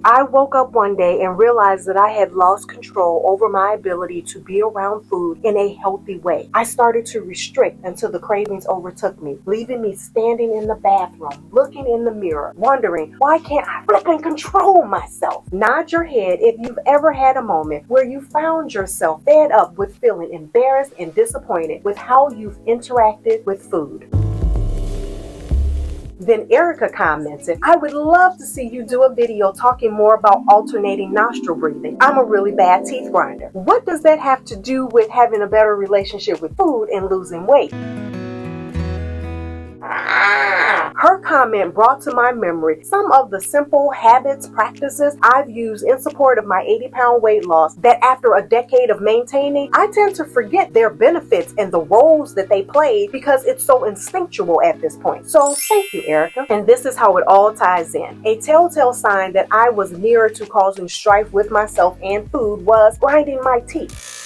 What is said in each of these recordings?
I woke up one day and realized that I had lost control over my ability to be around food in a healthy way. I started to restrict until the cravings overtook me, leaving me standing in the bathroom, looking in the mirror, wondering, why can't I flipping control myself? Nod your head if you've ever had a moment where you found yourself fed up with feeling embarrassed and disappointed with how you've interacted with food. Then Erica commented, I would love to see you do a video talking more about alternating nostril breathing. I'm a really bad teeth grinder. What does that have to do with having a better relationship with food and losing weight? Her comment brought to my memory some of the simple habits, practices I've used in support of my 80-pound weight loss that after a decade of maintaining, I tend to forget their benefits and the roles that they played because it's so instinctual at this point. So thank you, Erica. And this is how it all ties in. A telltale sign that I was nearer to causing strife with myself and food was grinding my teeth.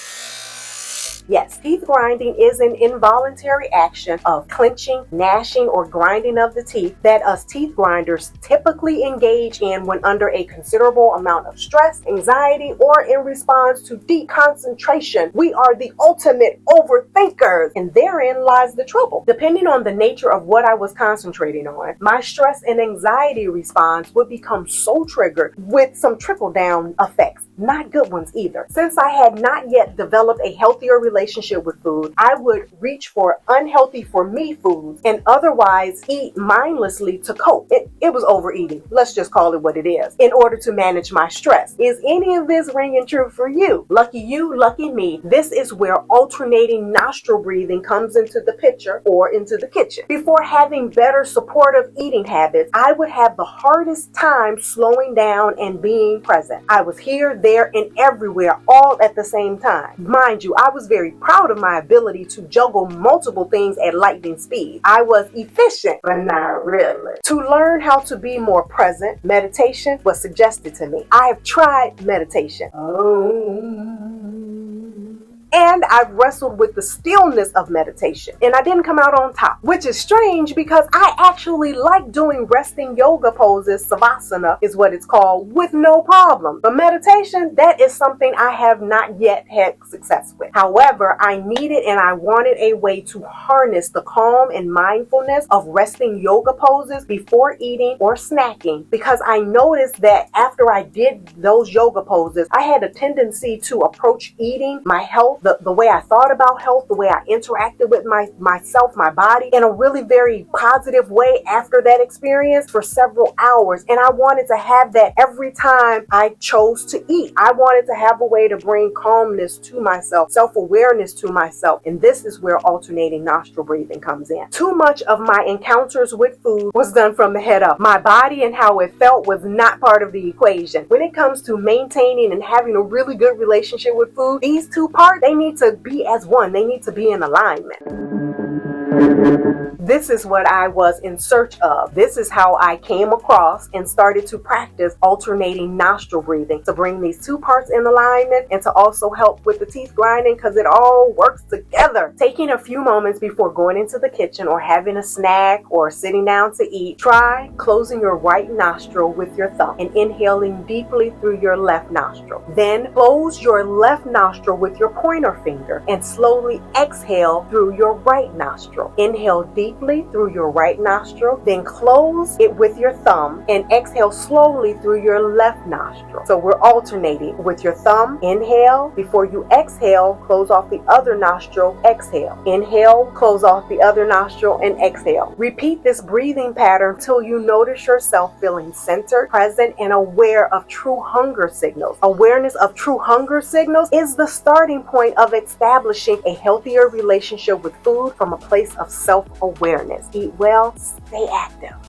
Yes, teeth grinding is an involuntary action of clenching, gnashing, or grinding of the teeth that us teeth grinders typically engage in when under a considerable amount of stress, anxiety, or in response to deep concentration. We are the ultimate overthinkers, and therein lies the trouble. Depending on the nature of what I was concentrating on, my stress and anxiety response would become so triggered with some trickle-down effects. Not good ones either. Since I had not yet developed a healthier relationship with food, I would reach for unhealthy for me foods and otherwise eat mindlessly to cope. It was overeating. Let's just call it what it is. In order to manage my stress. Is any of this ringing true for you? Lucky you, lucky me. This is where alternating nostril breathing comes into the picture or into the kitchen. Before having better supportive eating habits, I would have the hardest time slowing down and being present. I was here, there, and everywhere all at the same time. Mind you, I was very proud of my ability to juggle multiple things at lightning speed. I was efficient, but not really. To learn how to be more present, meditation was suggested to me. I have tried meditation. And I've wrestled with the stillness of meditation. And I didn't come out on top, which is strange because I actually like doing resting yoga poses, savasana is what it's called, with no problem. But meditation, that is something I have not yet had success with. However, I needed and I wanted a way to harness the calm and mindfulness of resting yoga poses before eating or snacking, because I noticed that after I did those yoga poses, I had a tendency to approach eating, my health, the way I thought about health, the way I interacted with myself, my body, in a really very positive way after that experience for several hours. And I wanted to have that every time I chose to eat. I wanted to have a way to bring calmness to myself, self-awareness to myself. And this is where alternating nostril breathing comes in. Too much of my encounters with food was done from the head up. My body and how it felt was not part of the equation. When it comes to maintaining and having a really good relationship with food, these two parts, they need to be as one. They need to be in alignment. This is what I was in search of. This is how I came across and started to practice alternating nostril breathing to bring these two parts in alignment and to also help with the teeth grinding because it all works together. Taking a few moments before going into the kitchen or having a snack or sitting down to eat, try closing your right nostril with your thumb and inhaling deeply through your left nostril. Then close your left nostril with your pointer finger and slowly exhale through your right nostril. Inhale deeply through your right nostril, then close it with your thumb and exhale slowly through your left nostril. So we're alternating with your thumb, inhale. Before you exhale, close off the other nostril, exhale. Inhale, close off the other nostril, and exhale. Repeat this breathing pattern till you notice yourself feeling centered, present, and aware of true hunger signals. Awareness of true hunger signals is the starting point of establishing a healthier relationship with food from a place of self-awareness. Eat well, stay active.